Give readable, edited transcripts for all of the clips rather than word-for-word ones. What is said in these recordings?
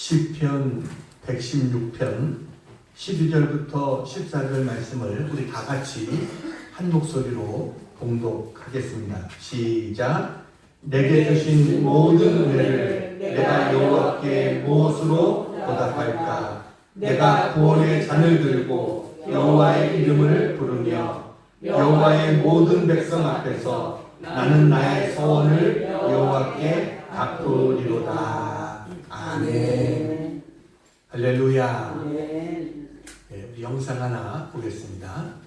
시편 116편 12절부터 14절 말씀을 우리 다 같이 한 목소리로 봉독하겠습니다. 시작. 내게 주신 모든 은혜를 내가 여호와께 무엇으로 보답할까? 내가 구원의 잔을 들고 여호와의 이름을 부르며 여호와의 모든 백성 앞에서 나는 나의 서원을 여호와께 갚으리로다. 아멘. 할렐루야. 네, 우리 영상 하나 보겠습니다.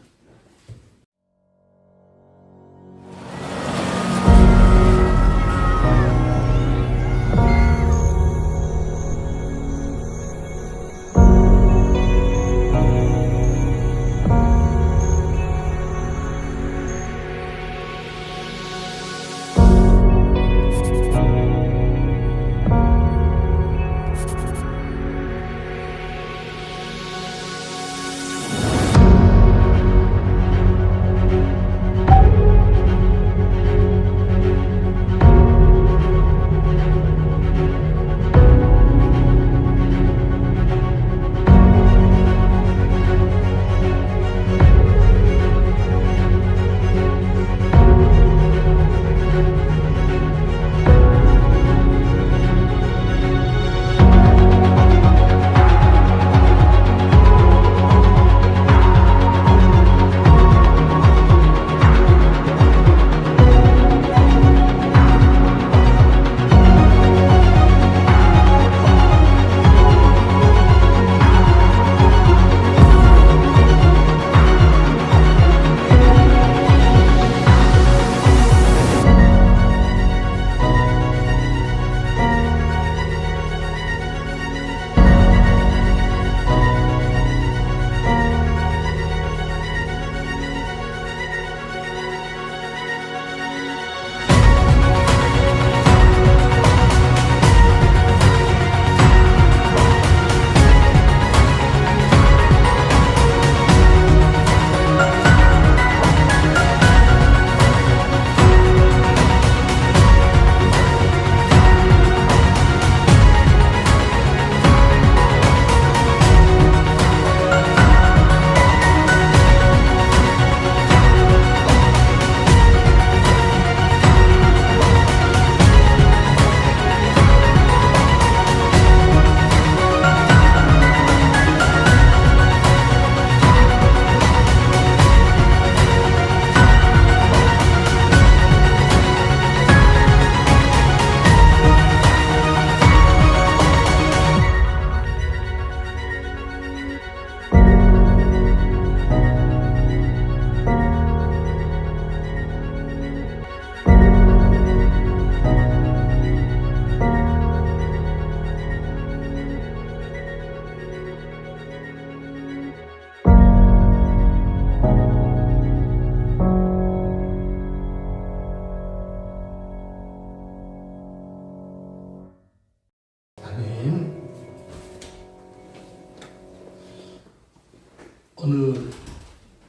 어느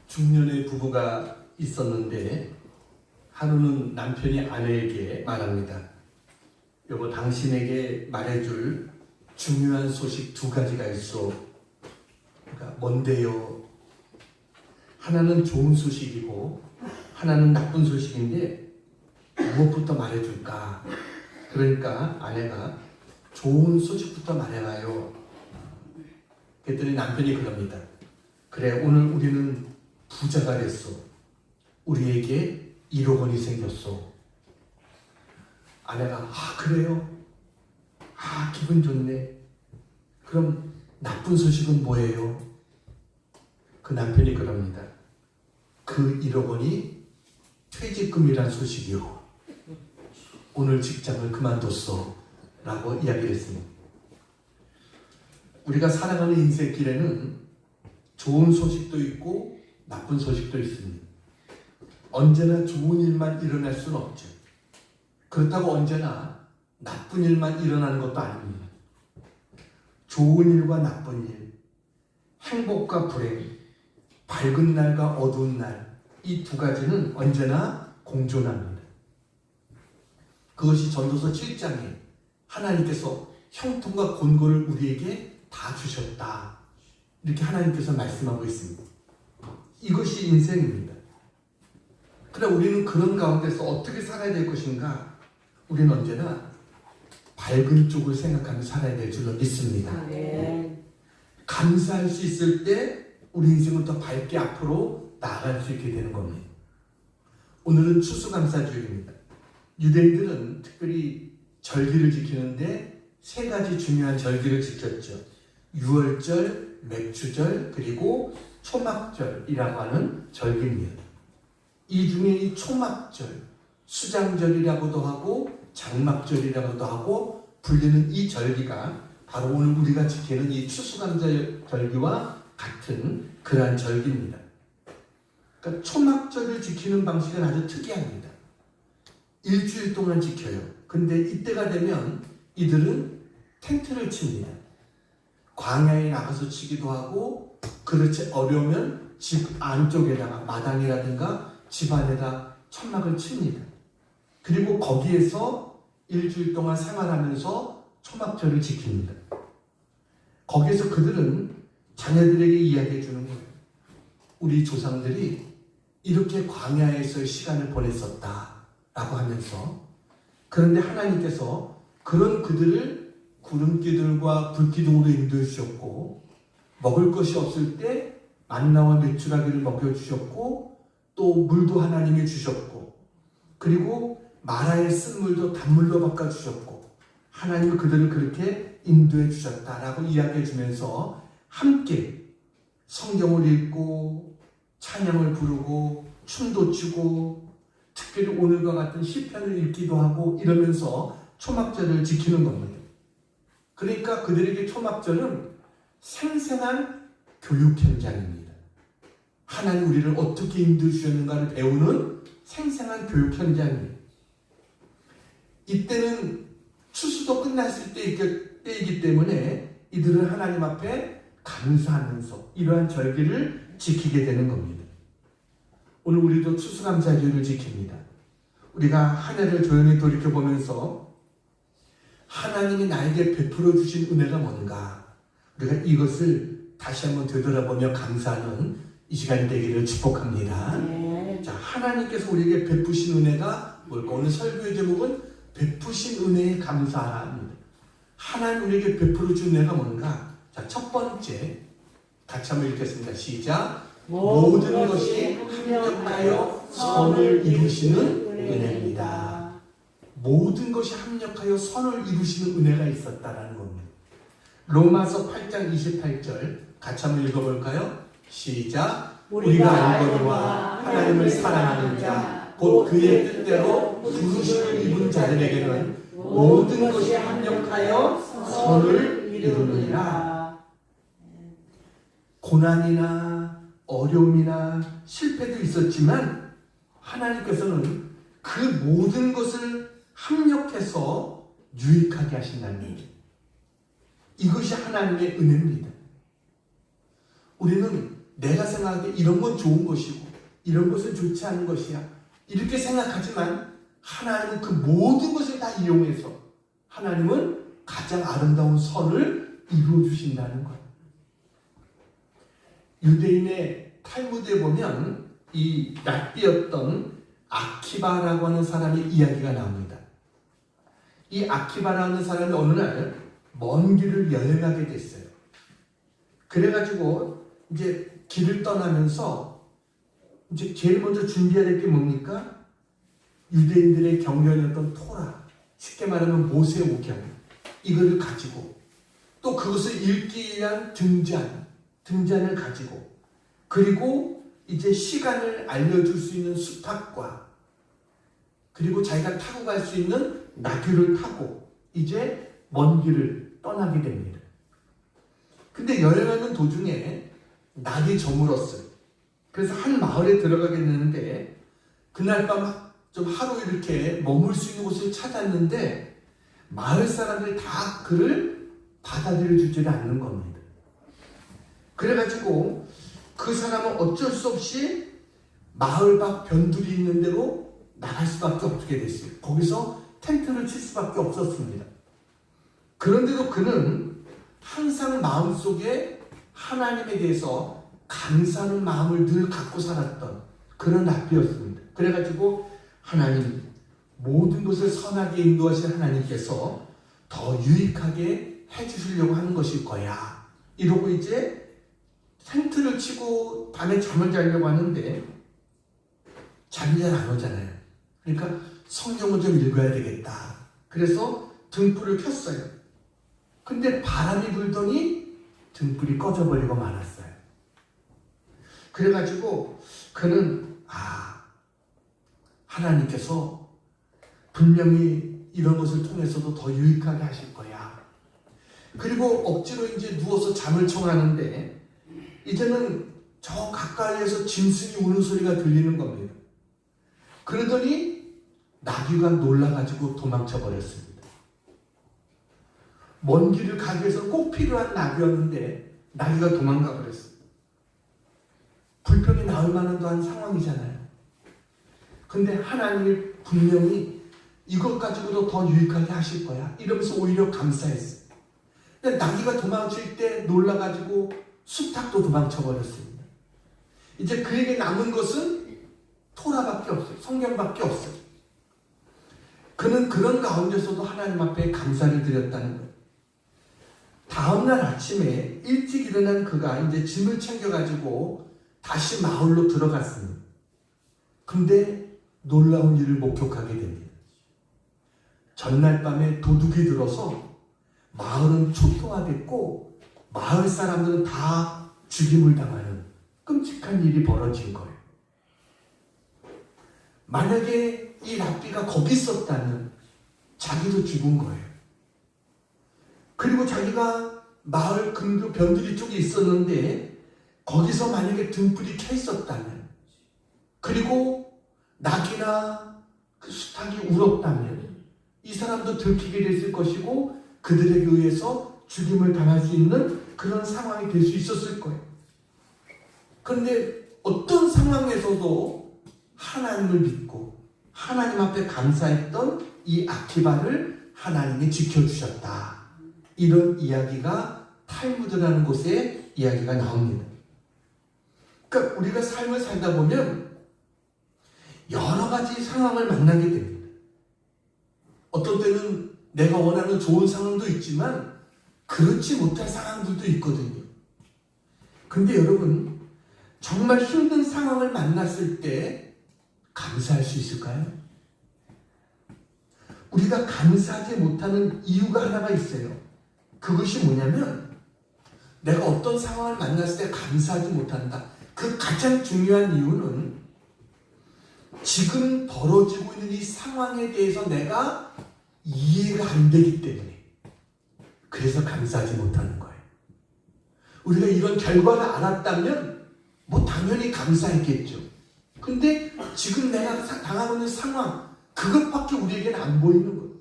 중년의 부부가 있었는데 하루는 남편이 아내에게 말합니다. 여보, 당신에게 말해줄 중요한 소식 두 가지가 있어. 그러니까 뭔데요? 하나는 좋은 소식이고 하나는 나쁜 소식인데 무엇부터 말해줄까? 그러니까 아내가 좋은 소식부터 말해봐요. 그랬더니 남편이 그럽니다. 그래, 오늘 우리는 부자가 됐어. 우리에게 1억 원이 생겼어. 아내가 그래요? 기분 좋네. 그럼 나쁜 소식은 뭐예요? 그 남편이 그럽니다. 그 1억 원이 퇴직금이란 소식이요. 오늘 직장을 그만뒀어 라고 이야기를 했습니다. 우리가 살아가는 인생길에는 좋은 소식도 있고 나쁜 소식도 있습니다. 언제나 좋은 일만 일어날 수는 없죠. 그렇다고 언제나 나쁜 일만 일어나는 것도 아닙니다. 좋은 일과 나쁜 일, 행복과 불행, 밝은 날과 어두운 날, 이 두 가지는 언제나 공존합니다. 그것이 전도서 7장에 하나님께서 형통과 곤고를 우리에게 다 주셨다. 이렇게 하나님께서 말씀하고 있습니다. 이것이 인생입니다. 그러나 우리는 그런 가운데서 어떻게 살아야 될 것인가? 우리는 언제나 밝은 쪽을 생각하며 살아야 될 줄로 믿습니다. 감사할 수 있을 때 우리 인생은 더 밝게 앞으로 나아갈 수 있게 되는 겁니다. 오늘은 추수감사주일입니다. 유대인들은 특별히 절기를 지키는데 세 가지 중요한 절기를 지켰죠. 유월절, 맥주절, 그리고 초막절이라고 하는 절기입니다. 이 중에 이 초막절, 수장절이라고도 하고 장막절이라고도 하고 불리는 이 절기가 바로 오늘 우리가 지키는 이 추수감사절기와 같은 그러한 절기입니다. 그러니까 초막절을 지키는 방식은 아주 특이합니다. 일주일 동안 지켜요. 근데 이때가 되면 이들은 텐트를 칩니다. 광야에 나가서 치기도 하고, 그렇지 어려우면 집 안쪽에다가 마당이라든가 집 안에다 천막을 칩니다. 그리고 거기에서 일주일 동안 생활하면서 초막절을 지킵니다. 거기에서 그들은 자녀들에게 이야기해 주는 거예요. 우리 조상들이 이렇게 광야에서의 시간을 보냈었다라고 하면서, 그런데 하나님께서 그런 그들을 구름기둥과 불기둥으로 인도해 주셨고, 먹을 것이 없을 때 만나와 메추라기를 먹여주셨고, 또 물도 하나님이 주셨고, 그리고 마라의 쓴물도 단물로 바꿔주셨고, 하나님은 그들을 그렇게 인도해 주셨다라고 이야기해 주면서 함께 성경을 읽고 찬양을 부르고 춤도 추고 특별히 오늘과 같은 시편을 읽기도 하고 이러면서 초막절을 지키는 겁니다. 그러니까 그들에게 초막절은 생생한 교육 현장입니다. 하나님 우리를 어떻게 인도해 주셨는가를 배우는 생생한 교육 현장입니다. 이때는 추수도 끝났을 때이기 때문에 이들은 하나님 앞에 감사하면서 이러한 절기를 지키게 되는 겁니다. 오늘 우리도 추수감사절을 지킵니다. 우리가 한 해를 조용히 돌이켜보면서 하나님이 나에게 베풀어 주신 은혜가 뭔가, 우리가 이것을 다시 한번 되돌아보며 감사하는 이 시간이 되기를 축복합니다. 자, 하나님께서 우리에게 베푸신 은혜가 뭘까? 오늘 설교의 제목은 베푸신 은혜에 감사합니다. 하나님 우리에게 베풀어 준 은혜가 뭔가? 자, 첫 번째 같이 한번 읽겠습니다. 시작. 모든 것이 합력하여 선을 이루시는 은혜입니다. 모든 것이 합력하여 선을 이루시는 은혜가 있었다라는 겁니다. 로마서 8장 28절 같이 한번 읽어볼까요? 시작. 우리가 알거니와 하나님을 사랑하는 자 곧 그의 뜻대로 부르심을 입은 자들에게는 모든 것이 합력하여 선을 이루느니라. 고난이나 어려움이나 실패도 있었지만 하나님께서는 그 모든 것을 합력해서 유익하게 하신다는 거죠. 이것이 하나님의 은혜입니다. 우리는 내가 생각하기에 이런 건 좋은 것이고 이런 것은 좋지 않은 것이야 이렇게 생각하지만 하나님은 그 모든 것을 다 이용해서 하나님은 가장 아름다운 선을 이루어 주신다는 것. 유대인의 탈무드에 보면 이 랍비였던 아키바라고 하는 사람의 이야기가 나옵니다. 이 아키바라는 사람이 어느 날 먼 길을 여행하게 됐어요. 그래가지고 이제 길을 떠나면서 이제 제일 먼저 준비해야 될 게 뭡니까? 유대인들의 경전이었던 토라, 쉽게 말하면 모세 오경, 이거를 가지고 또 그것을 읽기 위한 등잔을 가지고, 그리고 이제 시간을 알려줄 수 있는 수탉과 그리고 자기가 타고 갈 수 있는 나귀를 타고 이제 먼 길을 떠나게 됩니다. 근데 여행하는 도중에 날이 저물었어요. 그래서 한 마을에 들어가게 되는데 그날 밤 좀 하루 이렇게 머물 수 있는 곳을 찾았는데 마을 사람들이 다 그를 받아들여 주지 않는 겁니다. 그래가지고 그 사람은 어쩔 수 없이 마을 밖 변두리 있는 대로 나갈 수밖에 없게 됐어요. 거기서 텐트를 칠 수밖에 없었습니다. 그런데도 그는 항상 마음속에 하나님에 대해서 감사하는 마음을 늘 갖고 살았던 그런 랍비였습니다. 그래가지고 하나님, 모든 것을 선하게 인도하신 하나님께서 더 유익하게 해주시려고 하는 것일 거야. 이러고 이제 텐트를 치고 밤에 잠을 자려고 하는데 잠이 잘 안 오잖아요. 그러니까 성경을 좀 읽어야 되겠다. 그래서 등불을 켰어요. 근데 바람이 불더니 등불이 꺼져버리고 말았어요. 그래가지고 그는 하나님께서 분명히 이런 것을 통해서도 더 유익하게 하실 거야. 그리고 억지로 이제 누워서 잠을 청하는데 이제는 저 가까이에서 짐승이 우는 소리가 들리는 겁니다. 그러더니 나귀가 놀라가지고 도망쳐 버렸습니다. 먼 길을 가기 위해서 꼭 필요한 나귀였는데 나귀가 도망가 버렸어요. 불평이 나올 만한 한 상황이잖아요. 근데 하나님이 분명히 이것 가지고도 더 유익하게 하실 거야. 이러면서 오히려 감사했어요. 근데 나귀가 도망칠 때 놀라가지고 수탉도 도망쳐버렸습니다. 이제 그에게 남은 것은 토라밖에 없어요. 성경밖에 없어요. 그는 그런 가운데서도 하나님 앞에 감사를 드렸다는 거예요. 다음날 아침에 일찍 일어난 그가 이제 짐을 챙겨가지고 다시 마을로 들어갔습니다. 근데 놀라운 일을 목격하게 됩니다. 전날 밤에 도둑이 들어서 마을은 초토화됐고 마을 사람들은 다 죽임을 당하는 끔찍한 일이 벌어진 거예요. 만약에 이 랍비가 거기 있었다면 자기도 죽은 거예요. 그리고 자기가 마을 근교 변두리 쪽에 있었는데 거기서 만약에 등불이 켜 있었다면, 그리고 낙이나 그 수탉이 울었다면 이 사람도 들키게 됐을 것이고 그들에게 의해서 죽임을 당할 수 있는 그런 상황이 될 수 있었을 거예요. 그런데 어떤 상황에서도 하나님을 믿고 하나님 앞에 감사했던 이 아키바를 하나님이 지켜주셨다. 이런 이야기가 탈무드라는 곳에 이야기가 나옵니다. 그러니까 우리가 삶을 살다 보면 여러 가지 상황을 만나게 됩니다. 어떤 때는 내가 원하는 좋은 상황도 있지만 그렇지 못한 상황들도 있거든요. 근데 여러분, 정말 힘든 상황을 만났을 때 감사할 수 있을까요? 우리가 감사하지 못하는 이유가 하나가 있어요. 그것이 뭐냐면 내가 어떤 상황을 만났을 때 감사하지 못한다. 그 가장 중요한 이유는 지금 벌어지고 있는 이 상황에 대해서 내가 이해가 안 되기 때문에 그래서 감사하지 못하는 거예요. 우리가 이런 결과를 알았다면 뭐 당연히 감사했겠죠. 근데 지금 내가 당하고 있는 상황, 그것밖에 우리에게는 안 보이는 거예요.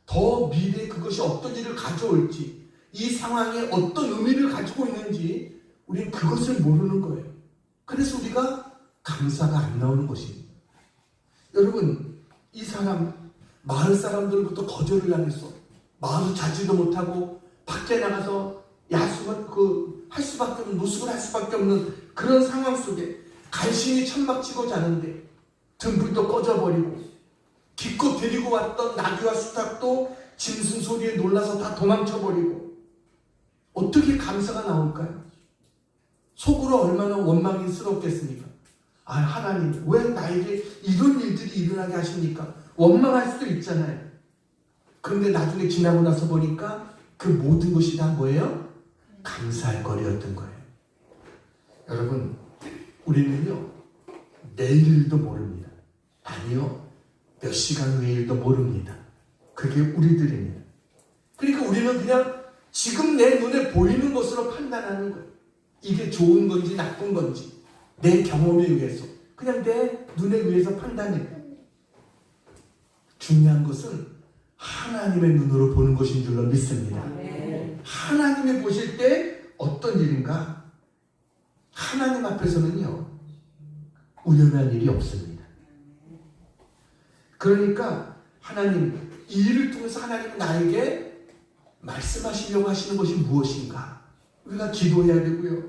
더 미래에 그것이 어떤 일을 가져올지, 이 상황에 어떤 의미를 가지고 있는지 우리는 그것을 모르는 거예요. 그래서 우리가 감사가 안 나오는 것입니다. 여러분, 이 사람 마을 사람들부터 거절을 당했어. 마을을 자지도 못하고 밖에 나가서 할 수밖에 없는, 노숙을 할 수밖에 없는 그런 상황 속에 간신히 천막치고 자는데 등불도 꺼져버리고 기껏 데리고 왔던 나귀와 수탉도 짐승 소리에 놀라서 다 도망쳐버리고 어떻게 감사가 나올까요? 속으로 얼마나 원망스럽겠습니까? 하나님, 왜 나에게 이런 일들이 일어나게 하십니까? 원망할 수도 있잖아요. 그런데 나중에 지나고 나서 보니까 그 모든 것이 다 뭐예요? 감사할 거리였던 거예요. 여러분, 우리는요, 내일도 모릅니다. 아니요, 몇 시간 후의 일도 모릅니다. 그게 우리들입니다. 그러니까 우리는 그냥 지금 내 눈에 보이는 것으로 판단하는 거예요. 이게 좋은 건지 나쁜 건지 내 경험에 의해서, 그냥 내 눈에 의해서 판단해요. 중요한 것은 하나님의 눈으로 보는 것인 줄로 믿습니다. 하나님이 보실 때 어떤 일인가? 하나님 앞에서는요, 우연한 일이 없습니다. 그러니까 하나님, 이 일을 통해서 하나님은 나에게 말씀하시려고 하시는 것이 무엇인가? 우리가 기도해야 되고요.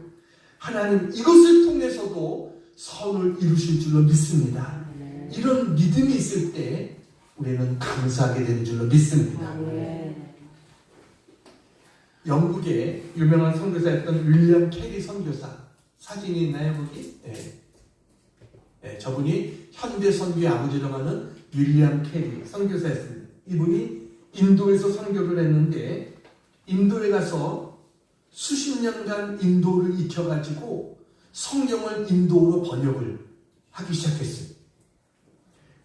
하나님 이것을 통해서도 선을 이루실 줄로 믿습니다. 이런 믿음이 있을 때 우리는 감사하게 되는 줄로 믿습니다. 영국의 유명한 선교사였던 윌리엄 캐리 선교사 사진이 있나요 거기? 네, 저분이 현대 선교의 아버지라고 하는 윌리엄 캐리 선교사였습니다. 이분이 인도에서 선교를 했는데 인도에 가서 수십 년간 인도를 익혀가지고 성경을 인도어로 번역을 하기 시작했어요.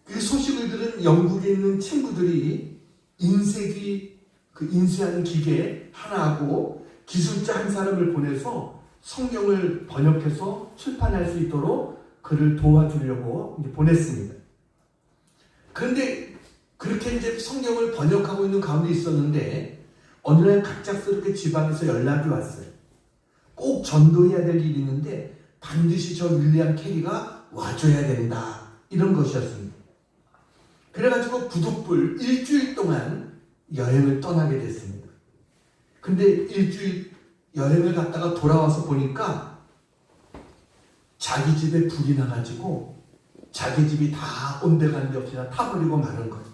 그 소식을 들은 영국에 있는 친구들이 인쇄기, 그 인쇄하는 기계 하나하고 기술자 한 사람을 보내서 성경을 번역해서 출판할 수 있도록 그를 도와주려고 이제 보냈습니다. 그런데 그렇게 이제 성경을 번역하고 있는 가운데 있었는데 어느 날 갑작스럽게 지방에서 연락이 왔어요. 꼭 전도해야 될 일이 있는데 반드시 저 윌리엄 캐리가 와줘야 된다. 이런 것이었습니다. 그래가지고 부득불 일주일 동안 여행을 떠나게 됐습니다. 근데 일주일 여행을 갔다가 돌아와서 보니까 자기 집에 불이 나가지고 자기 집이 다 온데간데 없이 다 타버리고 마는 거예요.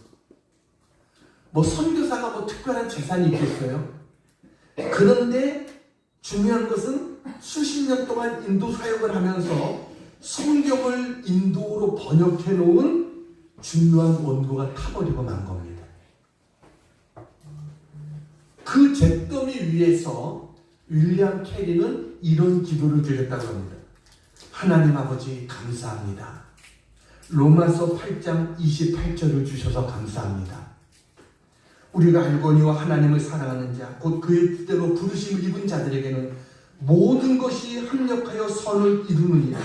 뭐 선교사가 뭐 특별한 재산이 있겠어요? 그런데 중요한 것은 수십 년 동안 인도 사역을 하면서 성경을 인도어로 번역해 놓은 중요한 원고가 타버리고 만 겁니다. 그 잿더미 위에서 윌리엄 캐리는 이런 기도를 드렸다고 합니다. 하나님 아버지 감사합니다. 로마서 8장 28절을 주셔서 감사합니다. 우리가 알거니와 하나님을 사랑하는 자, 곧 그의 뜻대로 부르심을 입은 자들에게는 모든 것이 합력하여 선을 이루느니라.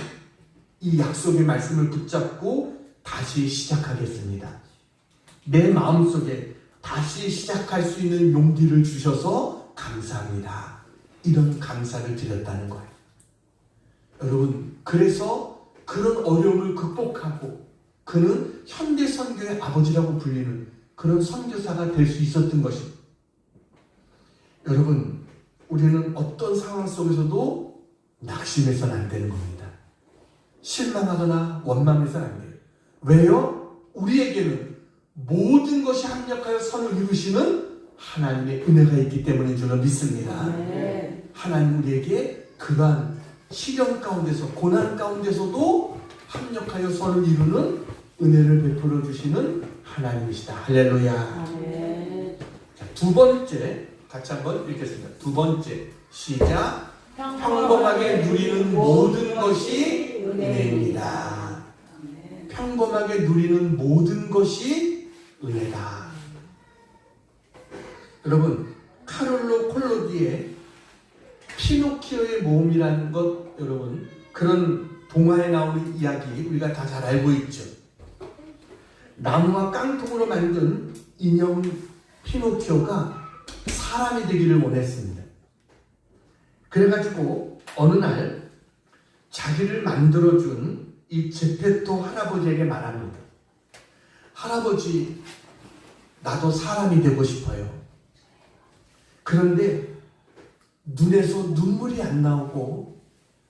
이 약속의 말씀을 붙잡고 다시 시작하겠습니다. 내 마음속에 다시 시작할 수 있는 용기를 주셔서 감사합니다. 이런 감사를 드렸다는 거예요. 여러분, 그래서 그런 어려움을 극복하고 그는 현대 선교의 아버지라고 불리는 그런 선교사가 될 수 있었던 것입니다. 여러분, 우리는 어떤 상황 속에서도 낙심해서는 안 되는 겁니다. 실망하거나 원망해서는 안 돼요. 왜요? 우리에게는 모든 것이 합력하여 선을 이루시는 하나님의 은혜가 있기 때문인 줄로 믿습니다. 하나님 우리에게 그러한 시련 가운데서 고난 가운데서도 합력하여 선을 이루는 은혜를 베풀어 주시는 하나님이시다. 할렐루야. 자, 두 번째 같이 한번 읽겠습니다. 두 번째 시작. 평범하게 누리는 모든 것이 은혜입니다. 평범하게 누리는 모든 것이 은혜다. 여러분, 카를로 콜로디의 피노키오의 모험이라는 것, 여러분 그런 동화에 나오는 이야기 우리가 다 잘 알고 있죠. 나무와 깡통으로 만든 인형 피노키오가 사람이 되기를 원했습니다. 그래가지고 어느 날 자기를 만들어준 이 제페토 할아버지에게 말합니다. 할아버지, 나도 사람이 되고 싶어요. 그런데 눈에서 눈물이 안 나오고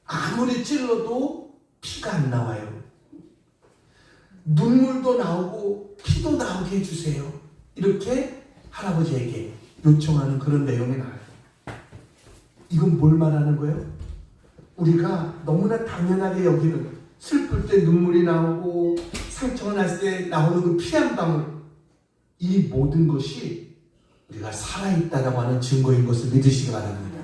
아무리 찔러도 피가 안 나와요. 눈물도 나오고 피도 나오게 해주세요. 이렇게 할아버지에게 요청하는 그런 내용이 나와요. 이건 뭘 말하는 거예요? 우리가 너무나 당연하게 여기는 슬플 때 눈물이 나오고 상처가 났을 때 나오는 그 피 한 방울, 이 모든 것이 우리가 살아있다라고 하는 증거인 것을 믿으시기 바랍니다.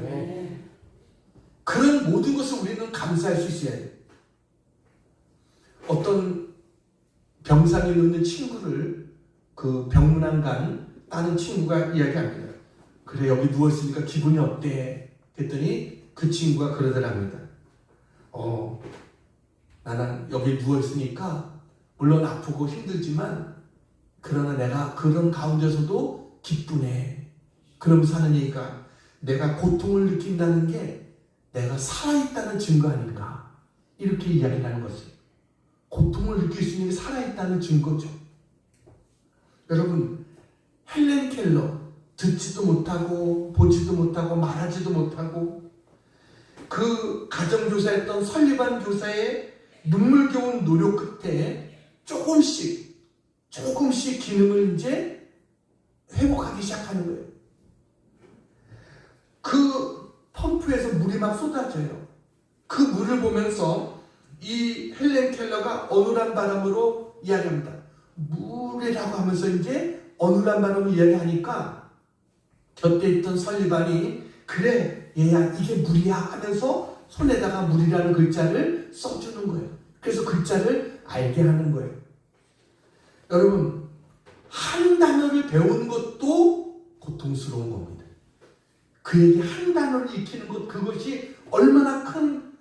그런 모든 것을 우리는 감사할 수 있어야 돼요. 어떤 병상에 누운 친구를 그 병문안 따는 친구가 이야기합니다. 그래, 여기 누워있으니까 기분이 어때? 그랬더니 그 친구가 그러더랍니다. 나는 여기 누워있으니까 물론 아프고 힘들지만 그러나 내가 그런 가운데서도 기쁘네. 그러면서 하는 얘기가 내가 고통을 느낀다는 게 내가 살아있다는 증거 아닌가, 이렇게 이야기를 하는 것이에요. 고통을 느낄 수 있는 게 살아있다는 증거죠. 여러분, 헬렌 켈러, 듣지도 못하고 보지도 못하고 말하지도 못하고 그 가정교사였던 설리반 교사의 눈물겨운 노력 끝에 조금씩 기능을 이제 회복하기 시작하는 거예요. 그 펌프에서 물이 막 쏟아져요. 그 물을 보면서 이 헬렌 켈러가 어눌한 바람으로 이야기합니다. 물이라고 하면서 이제 어눌한 바람을 이야기하니까 곁에 있던 설리반이 그래 얘야 이게 물이야 하면서 손에다가 물이라는 글자를 써주는 거예요. 그래서 글자를 알게 하는 거예요. 여러분 한 단어를 배우는 것도 고통스러운 겁니다. 그에게 한 단어를 익히는 것 그것이 얼마나 큰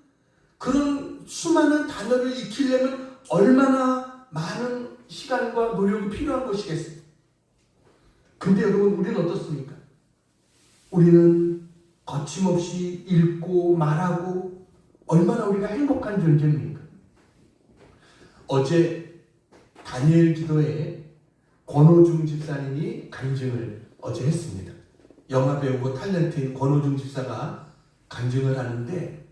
그런 수많은 단어를 익히려면 얼마나 많은 시간과 노력이 필요한 것이겠습니까? 근데 여러분 우리는 어떻습니까? 우리는 거침없이 읽고 말하고 얼마나 우리가 행복한 존재입니까? 어제 다니엘 기도에 권호중 집사님이 간증을 어제 했습니다. 영화배우고 탤런트인 권호중 집사가 간증을 하는데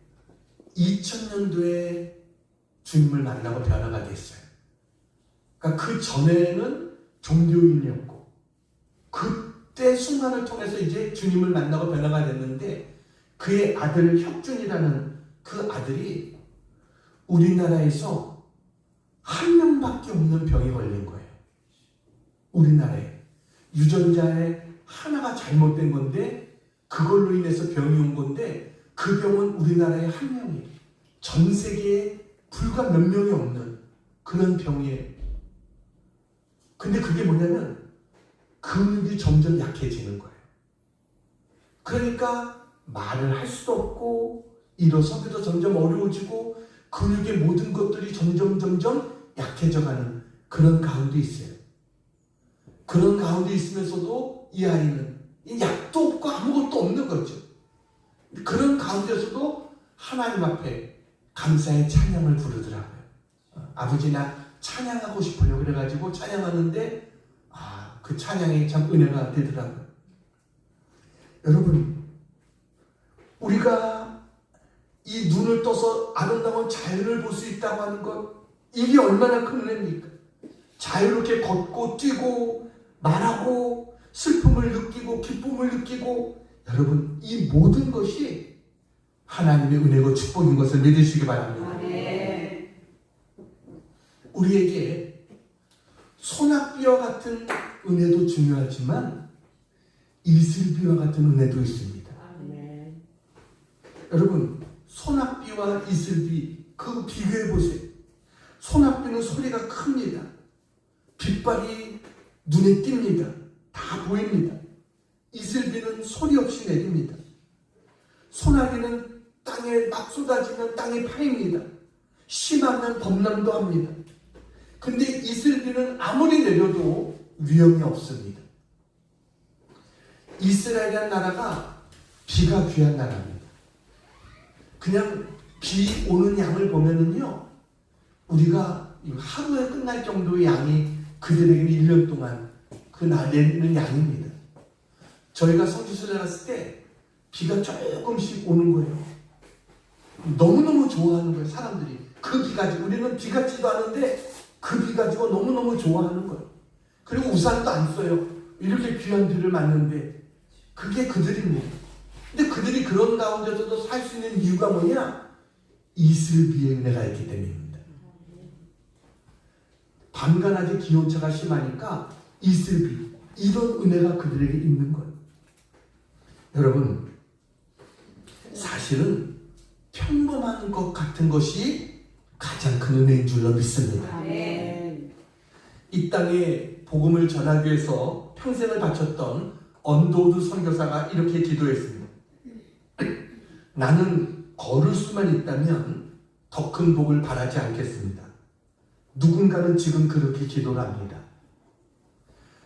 2000년도에 주님을 만나고 변화가 됐어요. 그러니까 그 전에는 종교인이었고 그때 순간을 통해서 이제 주님을 만나고 변화가 됐는데 그의 아들 혁준이라는 그 아들이 우리나라에서 한 명밖에 없는 병이 걸린 거예요. 우리나라에 유전자에 하나가 잘못된 건데 그걸로 인해서 병이 온 건데 그 병은 우리나라에 한 명이에요. 전 세계에 불과 몇 명이 없는 그런 병이에요. 근데 그게 뭐냐면 근육이 점점 약해지는 거예요. 그러니까 말을 할 수도 없고 일어서기도 점점 어려워지고 근육의 모든 것들이 점점 약해져가는 그런 가운데 있어요. 그런 가운데 있으면서도 이 아이는 약도 없고 아무것도 없는 거죠. 그런 가운데서도 하나님 앞에 감사의 찬양을 부르더라고요. 아버지 나 찬양하고 싶어요. 그래가지고 찬양하는데 그 찬양이 참 은혜가 되더라고요. 여러분 우리가 이 눈을 떠서 아름다운 자연을 볼 수 있다고 하는 것 이게 얼마나 큰 은혜입니까? 자유롭게 걷고 뛰고 말하고 슬픔을 느끼고 기쁨을 느끼고 여러분 이 모든 것이 하나님의 은혜고 축복인 것을 믿으시기 바랍니다. 네. 우리에게 소낙비와 같은 은혜도 중요하지만 이슬비와 같은 은혜도 있습니다. 네. 여러분 소낙비와 이슬비 그 비교해 보세요. 소낙비는 소리가 큽니다. 빛발이 눈에 띕니다. 다 보입니다. 이슬비는 소리 없이 내립니다. 소나기는 땅에 막 쏟아지면 땅이 파입니다. 심하면 범람도 합니다. 근데 이슬비는 아무리 내려도 위험이 없습니다. 이스라엘이라는 나라가 비가 귀한 나라입니다. 그냥 비 오는 양을 보면은요, 우리가 하루에 끝날 정도의 양이 그들에게는 1년 동안 그 내리는 양입니다. 저희가 성지순례 갔을 때 비가 조금씩 오는 거예요. 너무너무 좋아하는 거예요, 사람들이. 그 비 가지고, 우리는 비 같지도 않은데 그 비 가지고 너무너무 좋아하는 거예요. 그리고 우산도 안 써요. 이렇게 귀한 비를 맞는데 그게 그들입니다. 근데 그들이 그런 가운데서도 살 수 있는 이유가 뭐냐? 이슬비의 은혜가 있기 때문입니다. 밤과 낮의 기온차가 심하니까 이슬비, 이런 은혜가 그들에게 있는 거예요. 여러분, 사실은 평범한 것 같은 것이 가장 큰 은혜인 줄로 믿습니다. 이 땅에 복음을 전하기 위해서 평생을 바쳤던 언더우드 선교사가 이렇게 기도했습니다. 나는 걸을 수만 있다면 더 큰 복을 바라지 않겠습니다. 누군가는 지금 그렇게 기도를 합니다.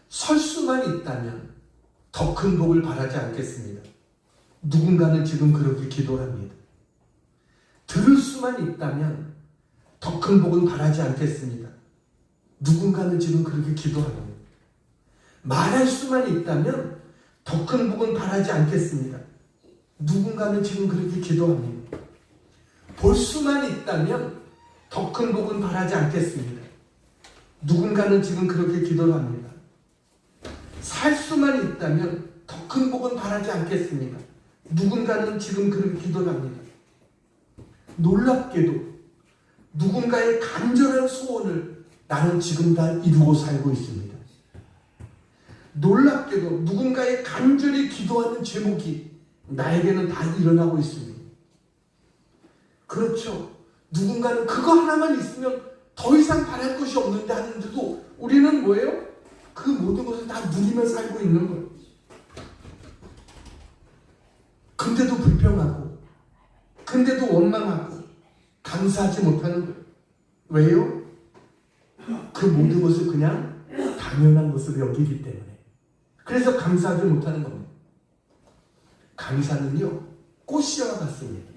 설 수만 있다면 더 큰 복을 바라지 않겠습니다. 누군가는 지금 그렇게 기도를 합니다. 들을 수만 있다면 더 큰 복은 바라지 않겠습니다. 누군가는 지금 그렇게 기도합니다. 말할 수만 있다면 더 큰 복은 바라지 않겠습니다. 누군가는 지금 그렇게 기도합니다. 볼 수만 있다면 더 큰 복은 바라지 않겠습니다. 누군가는 지금 그렇게 기도를 합니다. 살 수만 있다면 더 큰 복은 바라지 않겠습니다. 누군가는 지금 그렇게 기도를 합니다. 놀랍게도 누군가의 간절한 소원을 나는 지금 다 이루고 살고 있습니다. 놀랍게도 누군가의 간절히 기도하는 제목이 나에게는 다 일어나고 있습니다. 그렇죠. 누군가는 그거 하나만 있으면 더 이상 바랄 것이 없는데 하는데도 우리는 뭐예요? 그 모든 것을 다 누리며 살고 있는 거예요. 근데도 불평하고, 근데도 원망하고, 감사하지 못하는 거예요. 왜요? 그 모든 것을 그냥 당연한 것으로 여기기 때문에. 그래서 감사하지 못하는 겁니다. 감사는요, 꽃씨와 같습니다.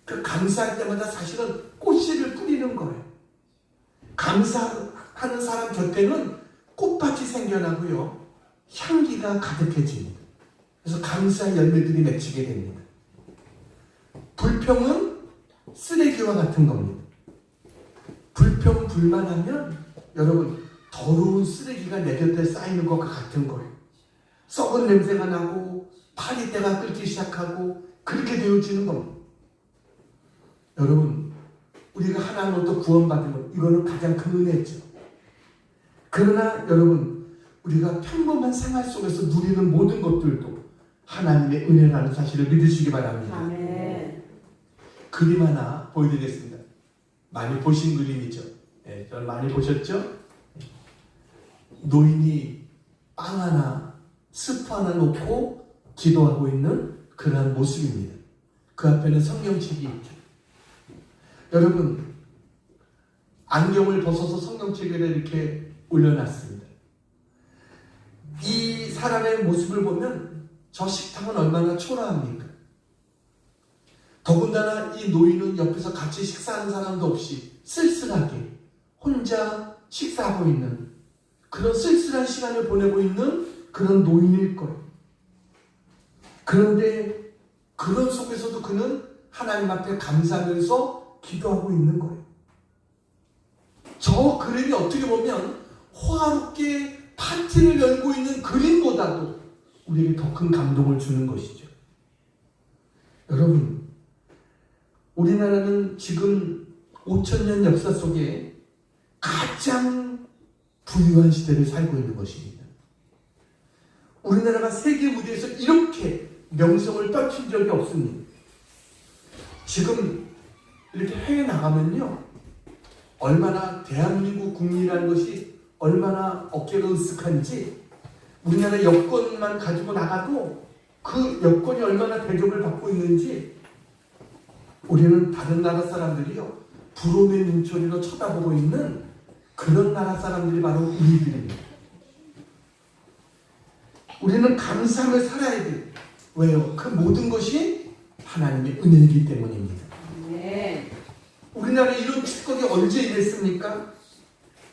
그 감사할 때마다 사실은 꽃씨를 뿌리는 거예요. 감사하는 사람 곁에는 꽃밭이 생겨나고요, 향기가 가득해집니다. 그래서 감사의 열매들이 맺히게 됩니다. 불평은 쓰레기와 같은 겁니다. 불평, 불만하면 여러분 더러운 쓰레기가 내 곁에 쌓이는 것과 같은 거예요. 썩은 냄새가 나고 파리때가 끓기 시작하고 그렇게 되어지는 겁니다. 여러분, 우리가 하나님으로부터 구원받으면 이거는 가장 큰 은혜죠. 그러나 여러분, 우리가 평범한 생활 속에서 누리는 모든 것들도 하나님의 은혜라는 사실을 믿으시기 바랍니다. 아멘. 그림 하나 보여드리겠습니다. 많이 보신 그림이죠. 네, 저는 많이 보셨죠? 노인이 빵 하나, 스프 하나 놓고 기도하고 있는 그러한 모습입니다. 그 앞에는 성경책이 있죠. 여러분, 안경을 벗어서 성경책에 이렇게 올려놨습니다. 이 사람의 모습을 보면 저 식탁은 얼마나 초라합니까? 더군다나 이 노인은 옆에서 같이 식사하는 사람도 없이 쓸쓸하게 혼자 식사하고 있는 그런 쓸쓸한 시간을 보내고 있는 그런 노인일 거예요. 그런데 그런 속에서도 그는 하나님 앞에 감사하면서 기도하고 있는 거예요. 저 그림이 어떻게 보면 호화롭게 파티를 열고 있는 그림보다도 우리에게 더 큰 감동을 주는 것이죠. 여러분, 우리나라는 지금 5,000년 역사 속에 가장 부유한 시대를 살고 있는 것입니다. 우리나라가 세계 무대에서 이렇게 명성을 떨친 적이 없습니다. 지금 이렇게 해외 나가면요, 얼마나 대한민국 국민이라는 것이 얼마나 어깨가 으쓱한지, 우리나라 여권만 가지고 나가도 그 여권이 얼마나 대접을 받고 있는지 우리는 다른 나라 사람들이요, 부러움의 눈초리로 쳐다보고 있는 그런 나라 사람들이 바로 우리들입니다. 우리는 감사하며 살아야 돼요. 왜요? 그 모든 것이 하나님의 은혜이기 때문입니다. 네. 우리나라에 이런 축복이 언제 임했습니까?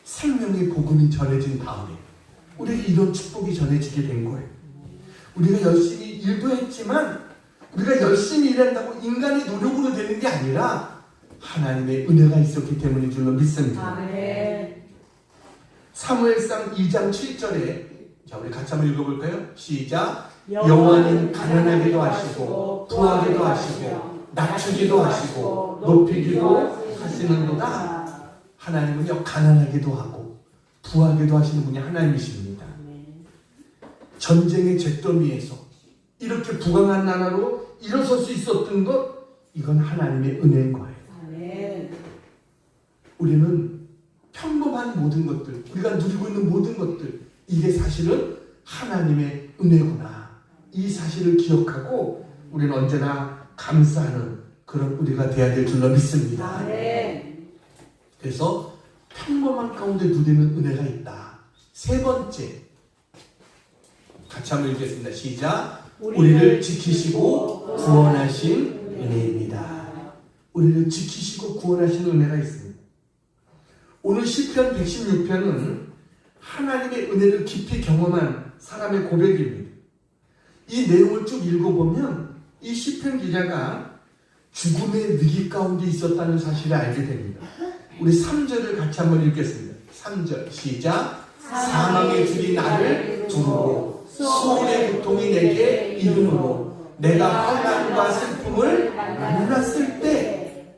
생명의 복음이 전해진 다음에 우리에게 이런 축복이 전해지게 된 거예요. 우리가 열심히 일도 했지만 우리가 열심히 일한다고 인간의 노력으로 되는 게 아니라 하나님의 은혜가 있었기 때문인 줄로 믿습니다. 아멘. 사무엘상 2장 7절에 자, 우리 같이 한번 읽어볼까요? 시작. 여호와는 가난하게도 하시고 부하게도 하시고 낮추기도 하시고 높이기도 하시는도다. 하나님은요, 가난하게도 하고 부하게도 하시는 분이 하나님이십니다. 전쟁의 잿더미에서 이렇게 부강한 나라로 일어설 수 있었던 것, 이건 하나님의 은혜인 거예요. 아멘. 우리는 평범한 모든 것들, 우리가 누리고 있는 모든 것들, 이게 사실은 하나님의 은혜구나. 이 사실을 기억하고 우리는 언제나 감사하는 그런 우리가 되어야 될 줄로 믿습니다. 아멘. 그래서 평범한 가운데 누리는 은혜가 있다. 세 번째, 같이 한번 읽겠습니다. 시작. 우리를 지키시고 구원하신 은혜입니다. 우리를 지키시고 구원하신 은혜가 있습니다. 오늘 시편 116편은 하나님의 은혜를 깊이 경험한 사람의 고백입니다. 이 내용을 쭉 읽어보면 이 시편 기자가 죽음의 위기 가운데 있었다는 사실을 알게 됩니다. 우리 3절을 같이 한번 읽겠습니다. 3절 시작. 사망의 줄이 나를 두르고 수월의 고통이 내게 이르므로 내가 환난과 슬픔을 만났을 때,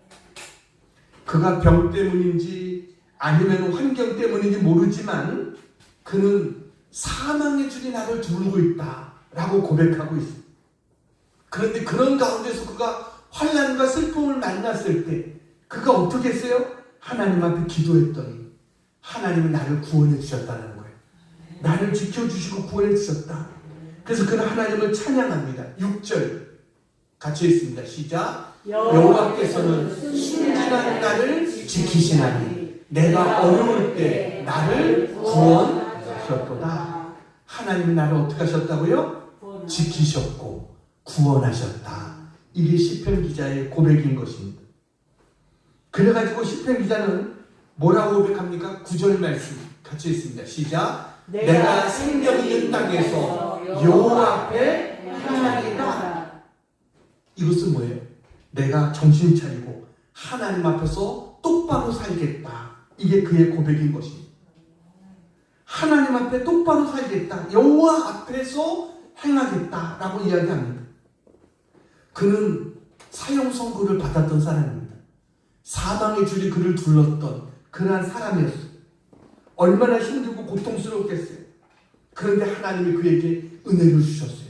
그가 병 때문인지 아니면 환경 때문인지 모르지만 그는 사망의 줄이 나를 두르고 있다라고 고백하고 있습니다. 그런데 그런 가운데서 그가 환난과 슬픔을 만났을 때 그가 어떻게 했어요? 하나님 앞에 기도했더니 하나님이 나를 구원해 주셨다는 거예요. 나를 지켜주시고 구원해 주셨다. 그래서 그는 하나님을 찬양합니다. 6절 같이 읽습니다. 시작. 여호와께서는 순진한 나를 지키시나니 내가 어려울 때 나를 구원하셨도다. 하나님이 나를 어떻게 하셨다고요? 지키셨고 구원하셨다. 이게 시편 기자의 고백인 것입니다. 그래가지고 시편 기자는 뭐라고 고백합니까? 9절 말씀 같이 읽습니다. 시작. 내가 생명 있는 땅에서 여호와 앞에 향하리라. 이것은 뭐예요? 내가 정신 차리고 하나님 앞에서 똑바로 살겠다. 이게 그의 고백인 것입니다. 하나님 앞에 똑바로 살겠다. 여호와 앞에서 행하겠다라고 이야기합니다. 그는 사형 선고를 받았던 사람입니다. 사망의 줄이 그를 둘렀던 그러한 사람이었어요. 얼마나 힘들고 고통스럽겠어요. 그런데 하나님이 그에게 은혜를 주셨어요.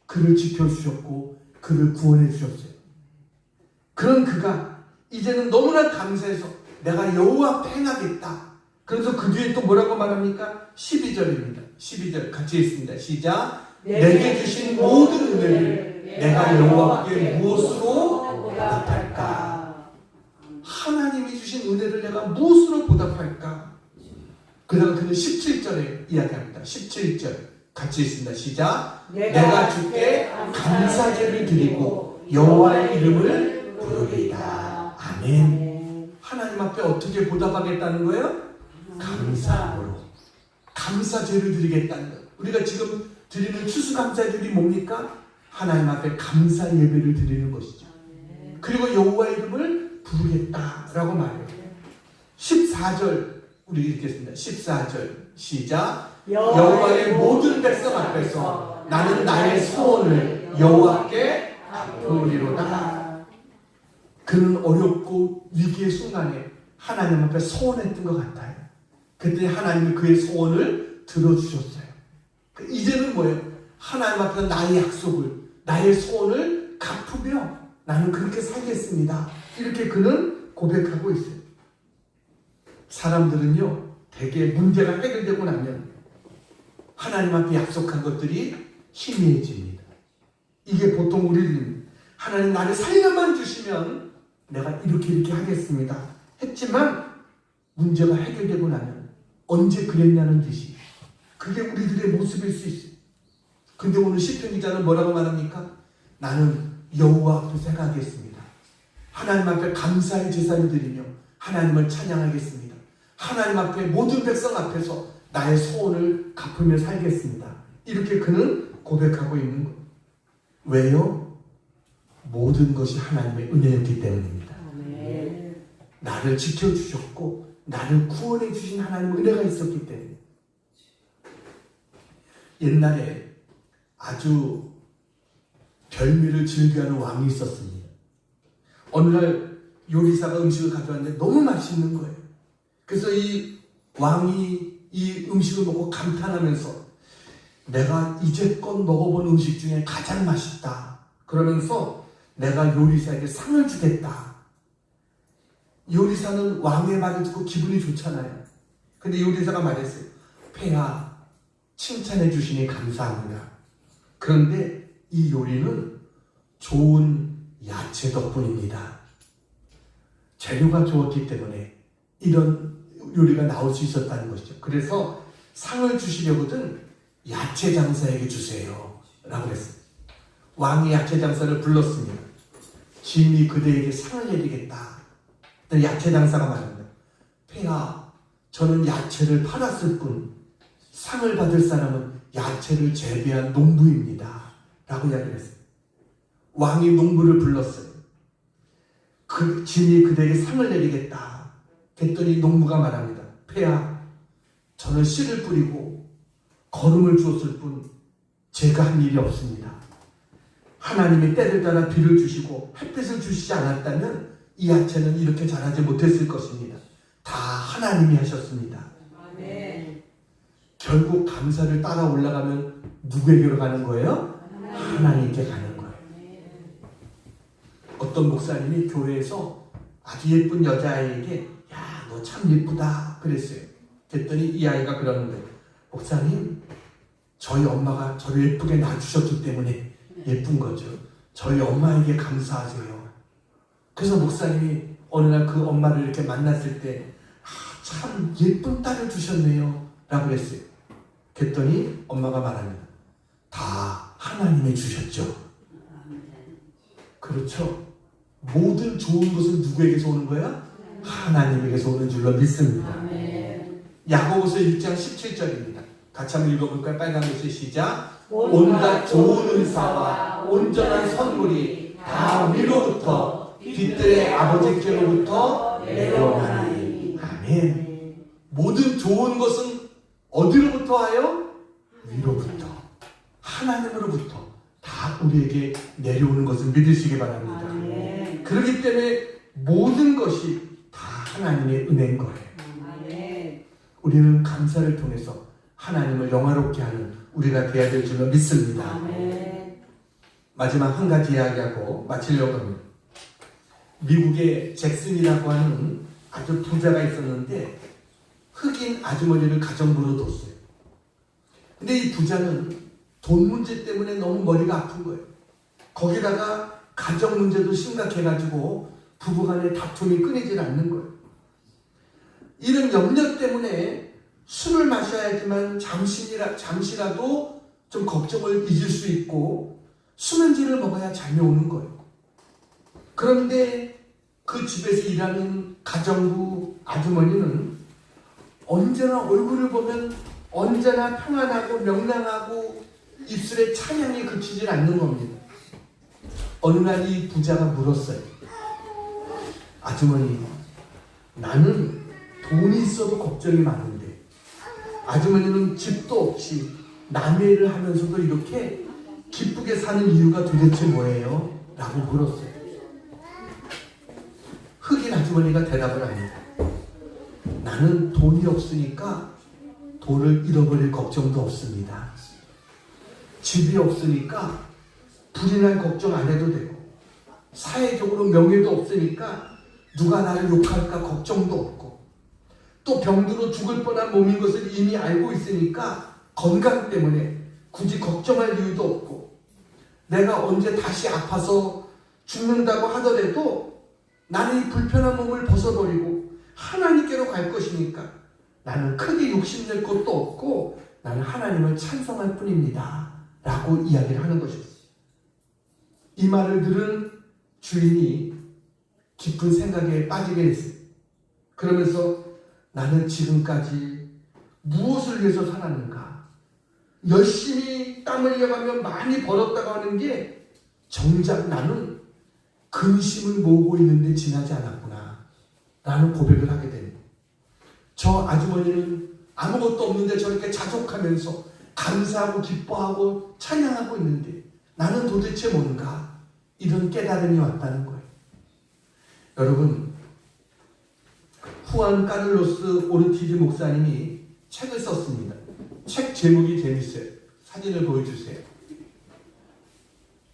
그를 지켜주셨고 그를 구원해 주셨어요. 그런 그가 이제는 너무나 감사해서 내가 여호와 앞에 행하겠다. 그래서 그 뒤에 또 뭐라고 말합니까? 12절입니다. 12절 같이 읽습니다. 시작. 내게 주신 모든 은혜를 내가 여호와께 무엇으로 보답할까? 하나님이 주신 은혜를 내가 무엇으로 보답할까? 그다음 그는 17절에 이야기합니다. 17절 같이 읽습니다. 시작. 내가 주께 감사제를 드리고 여호와의 이름을 부르리이다. 아멘. 하나님 앞에 어떻게 보답하겠다는 거예요? 감사함으로. 감사제를 드리겠다는 거예요. 우리가 지금 드리는 추수감사절이 뭡니까? 하나님 앞에 감사 예배를 드리는 것이죠. 그리고 여호와의 이름을 부르겠다라고 말해요. 14절 우리 읽겠습니다. 14절 시작. 여호와의 모든 백성 앞에서 나는 나의 소원을 여호와께 갚으리로다. 그는 어렵고 위기의 순간에 하나님 앞에 소원했던 것 같아요. 그때 하나님이 그의 소원을 들어주셨어요. 이제는 뭐예요? 하나님 앞에 나의 약속을, 나의 소원을 갚으며 나는 그렇게 살겠습니다. 이렇게 그는 고백하고 있어요. 사람들은요, 대개 문제가 해결되고 나면 하나님 앞에 약속한 것들이 희미해집니다. 이게 보통 우리는 하나님 나를 살려만 주시면 내가 이렇게 하겠습니다 했지만 문제가 해결되고 나면 언제 그랬냐는 듯이 그게 우리들의 모습일 수 있어요. 근데 오늘 시편 기자는 뭐라고 말합니까? 나는 여호와 앞에서 행하겠습니다. 하나님 앞에 감사의 제사를 드리며 하나님을 찬양하겠습니다. 하나님 앞에 모든 백성 앞에서 나의 소원을 갚으며 살겠습니다. 이렇게 그는 고백하고 있는 거예요. 왜요? 모든 것이 하나님의 은혜였기 때문입니다. 나를 지켜주셨고 나를 구원해 주신 하나님의 은혜가 있었기 때문에. 옛날에 아주 별미를 즐겨하는 왕이 있었습니다. 어느 날 요리사가 음식을 가져왔는데 너무 맛있는 거예요. 그래서 이 왕이 이 음식을 먹고 감탄하면서 내가 이제껏 먹어본 음식 중에 가장 맛있다. 그러면서 내가 요리사에게 상을 주겠다. 요리사는 왕의 말을 듣고 기분이 좋잖아요. 근데 요리사가 말했어요. 폐하, 칭찬해 주시니 감사합니다. 그런데 이 요리는 좋은 야채 덕분입니다. 재료가 좋았기 때문에 이런 요리가 나올 수 있었다는 것이죠. 그래서 상을 주시려거든 야채 장사에게 주세요 라고 그랬어요. 왕이 야채 장사를 불렀습니다. 짐이 그대에게 상을 내리겠다. 야채 장사가 말합니다. 폐하, 저는 야채를 팔았을 뿐 상을 받을 사람은 야채를 재배한 농부입니다 라고 이야기를 했어요. 왕이 농부를 불렀어요. 그 진이 그대에게 상을 내리겠다. 그랬더니 농부가 말합니다. 폐하, 저는 씨를 뿌리고 거름을 주었을 뿐 제가 한 일이 없습니다. 하나님이 때를 따라 비를 주시고 햇빛을 주시지 않았다면 이 야채는 이렇게 자라지 못했을 것입니다. 다 하나님이 하셨습니다. 아멘. 결국 감사를 따라 올라가면 누구에게로 가는 거예요? 하나님께 가는 거예요. 어떤 목사님이 교회에서 아주 예쁜 여자아이에게 야, 너 참 예쁘다 그랬어요. 그랬더니 이 아이가 그러는 거예요. 목사님, 저희 엄마가 저를 예쁘게 낳아주셨기 때문에 예쁜 거죠. 저희 엄마에게 감사하세요. 그래서 목사님이 어느 날 그 엄마를 이렇게 만났을 때 참 예쁜 딸을 주셨네요 라고 그랬어요. 그랬더니 엄마가 말합니다. 다 하나님이 주셨죠. 그렇죠. 모든 좋은 것은 누구에게서 오는 거야? 하나님에게서 오는 줄로 믿습니다. 아멘. 야고보서 1장 17절입니다. 같이 한번 읽어볼까요? 빨간 글씨 시작. 온갖 좋은 은사와 온전한 선물이 다 위로부터 빛들의 아버지께로부터 내려오나니. 아멘. 모든 좋은 것은 어디로부터 와요? 위로부터. 하나님으로부터 다 우리에게 내려오는 것을 믿으시기 바랍니다. 아멘. 그렇기 때문에 모든 것이 다 하나님의 은혜인 거예요. 아멘. 우리는 감사를 통해서 하나님을 영화롭게 하는 우리가 되어야 될 줄로 믿습니다. 아멘. 마지막 한 가지 이야기하고 마치려고 합니다. 미국의 잭슨이라고 하는 아주 부자가 있었는데 흑인 아주머니를 가정부로 뒀어요. 근데 이 부자는 돈 문제 때문에 너무 머리가 아픈 거예요. 거기다가 가정 문제도 심각해가지고 부부간의 다툼이 끊이질 않는 거예요. 이런 염려 때문에 술을 마셔야지만 잠시라도 좀 걱정을 잊을 수 있고 수면제를 먹어야 잠이 오는 거예요. 그런데 그 집에서 일하는 가정부 아주머니는 언제나 얼굴을 보면 언제나 평안하고 명랑하고 입술에 찬양이 그치질 않는 겁니다. 어느 날 이 부자가 물었어요. 아주머니, 나는 돈이 있어도 걱정이 많은데 아주머니는 집도 없이 남의 일을 하면서도 이렇게 기쁘게 사는 이유가 도대체 뭐예요? 라고 물었어요. 흑인 아주머니가 대답을 합니다. 나는 돈이 없으니까 돈을 잃어버릴 걱정도 없습니다. 집이 없으니까 불이 날 걱정 안 해도 되고 사회적으로 명예도 없으니까 누가 나를 욕할까 걱정도 없고 또 병들어 죽을 뻔한 몸인 것을 이미 알고 있으니까 건강 때문에 굳이 걱정할 이유도 없고 내가 언제 다시 아파서 죽는다고 하더라도 나는 이 불편한 몸을 벗어버리고 하나님께로 갈 것이니까 나는 크게 욕심낼 것도 없고 나는 하나님을 찬송할 뿐입니다 라고 이야기를 하는 것이었어요. 이 말을 들은 주인이 깊은 생각에 빠지게 됐어요. 그러면서 나는 지금까지 무엇을 위해서 살았는가? 열심히 땀 흘려가며 많이 벌었다고 하는 게 정작 나는 근심을 모으고 있는데 지나지 않았구나 라는 고백을 하게 됩니다. 저 아주머니는 아무것도 없는데 저렇게 자족하면서 감사하고 기뻐하고 찬양하고 있는데 나는 도대체 뭔가 이런 깨달음이 왔다는 거예요. 여러분, 후안 카를로스 오르티즈 목사님이 책을 썼습니다. 책 제목이 재밌어요. 사진을 보여주세요.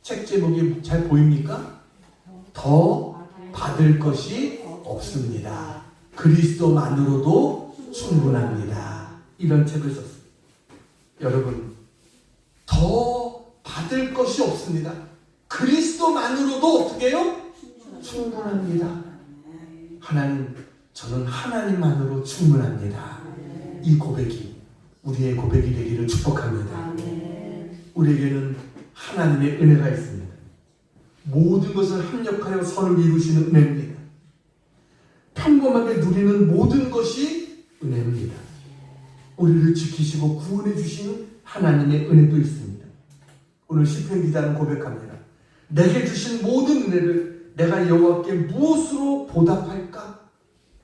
책 제목이 잘 보입니까? 더 받을 것이 없습니다. 그리스도만으로도 충분합니다. 이런 책을 썼습니다. 여러분, 더 받을 것이 없습니다. 그리스도만으로도 어떻게 해요? 충분합니다. 하나님, 저는 하나님만으로 충분합니다. 이 고백이 우리의 고백이 되기를 축복합니다. 우리에게는 하나님의 은혜가 있습니다. 모든 것을 합력하여 선을 이루시는 은혜입니다. 평범하게 누리는 모든 것이 은혜입니다. 우리를 지키시고 구원해 주시는 하나님의 은혜도 있습니다. 오늘 시편 기자는 고백합니다. 내게 주신 모든 은혜를 내가 여호와께 무엇으로 보답할까?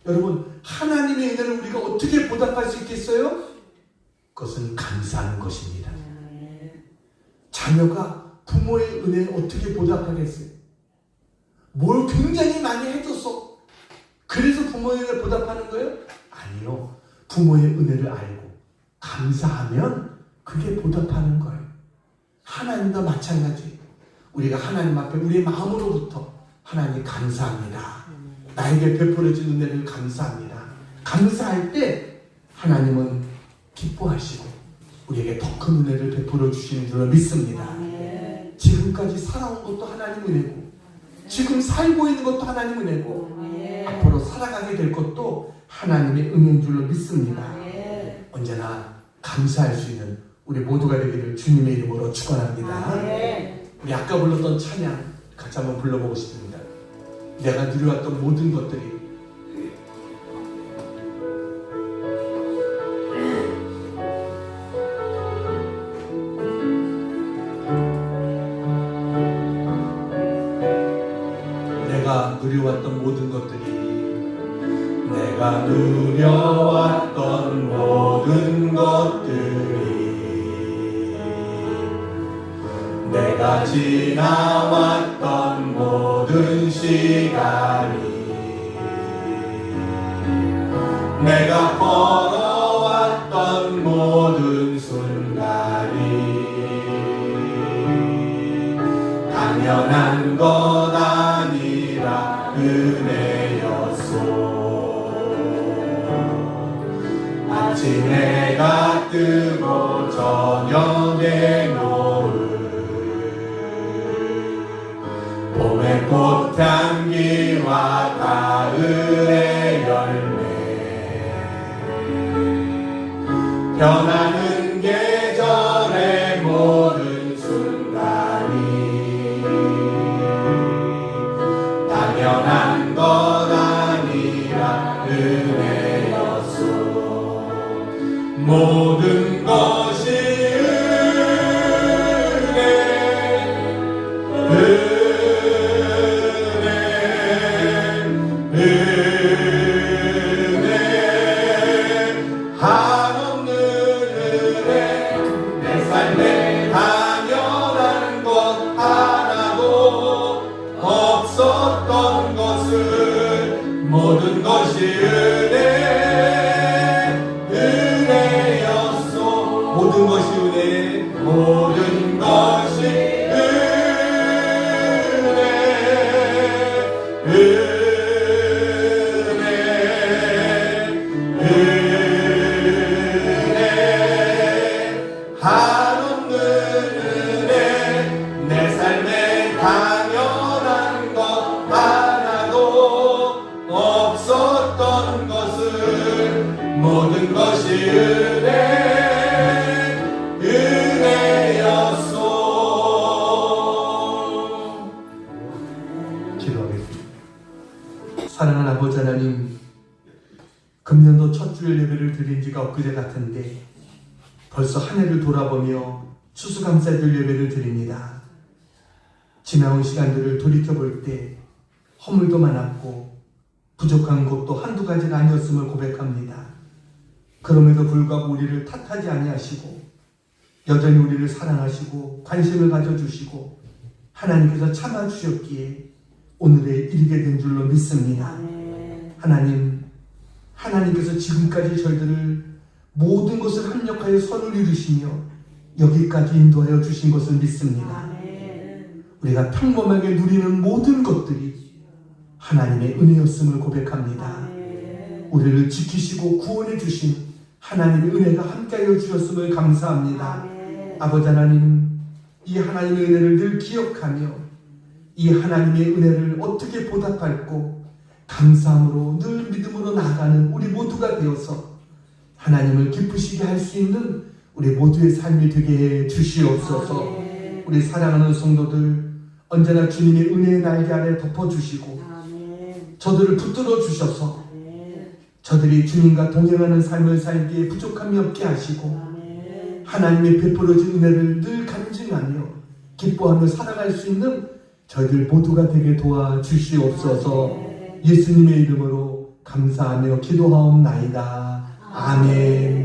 여러분, 하나님의 은혜를 우리가 어떻게 보답할 수 있겠어요? 그것은 감사하는 것입니다. 자녀가 부모의 은혜에 어떻게 보답하겠어요? 뭘 굉장히 많이 해줬어. 그래서 부모의 은혜를 보답하는 거예요? 아니요. 부모의 은혜를 알고 감사하면 그게 보답하는 거예요. 하나님도 마찬가지. 우리가 하나님 앞에 우리의 마음으로부터 하나님 감사합니다. 나에게 베풀어진 은혜를 감사합니다. 감사할 때 하나님은 기뻐하시고 우리에게 더 큰 은혜를 베풀어 주시는 줄로 믿습니다. 지금까지 살아온 것도 하나님 은혜고 지금 살고 있는 것도 하나님 은혜고 앞으로 살아가게 될 것도 하나님의 은혜인 줄로 믿습니다. 언제나 감사할 수 있는 우리 모두가 되기를 주님의 이름으로 축원합니다. 우리 아까 불렀던 찬양 같이 한번 불러보고 싶습니다. 내가 누려왔던 모든 것들이 내가 누려왔던 모든 것들이 내가 누려왔던 모든 것들이 내가 지나왔던 모든 시간이 내가 걸어왔던 모든 순간이 당연한 것 아니라 은혜였소. 아침해가 뜨고 저녁에 노을 봄의 꽃향기와 가을의 열매 변하는 계절의 모든 순간이 당연한 것 아니라 은혜였소. 모든 것이 모든 것이 은혜였소. 모든 것이 은혜. 모든 것이 은혜 한없는 은혜. 내 삶에 당연한 것 하나도 없었던 것을 모든 것이 은혜였소. 기도하겠습니다. 사랑하는 아버지 하나님, 금년도 첫 주일 예배를 드린 지가 엊그제 같은데 벌써 한 해를 돌아보며 추수감사절 예배를 드립니다. 지나온 시간들을 돌이켜볼 때 허물도 많았고 부족한 것도 한두 가지가 아니었음을 고백합니다. 그럼에도 불구하고 우리를 탓하지 아니하시고 여전히 우리를 사랑하시고 관심을 가져주시고 하나님께서 참아주셨기에 오늘에 이르게 된 줄로 믿습니다. 하나님께서 지금까지 저희들을 모든 것을 합력하여 선을 이루시며 여기까지 인도하여 주신 것을 믿습니다. 우리가 평범하게 누리는 모든 것들이 하나님의 은혜였음을 고백합니다. 우리를 지키시고 구원해 주신 하나님의 은혜가 함께하여 주셨음을 감사합니다. 아버지 하나님, 이 하나님의 은혜를 늘 기억하며 이 하나님의 은혜를 어떻게 보답할고 감사함으로 늘 믿음으로 나아가는 우리 모두가 되어서 하나님을 기쁘시게 할 수 있는 우리 모두의 삶이 되게 해 주시옵소서. 우리 사랑하는 성도들 언제나 주님의 은혜의 날개 아래 덮어주시고 저들을 붙들어 주셔서 저들이 주님과 동행하는 삶을 살기에 부족함이 없게 하시고 하나님의 베풀어진 은혜를 늘 간증하며 기뻐하며 살아갈 수 있는 저희들 모두가 되게 도와주시옵소서. 예수님의 이름으로 감사하며 기도하옵나이다. 아멘.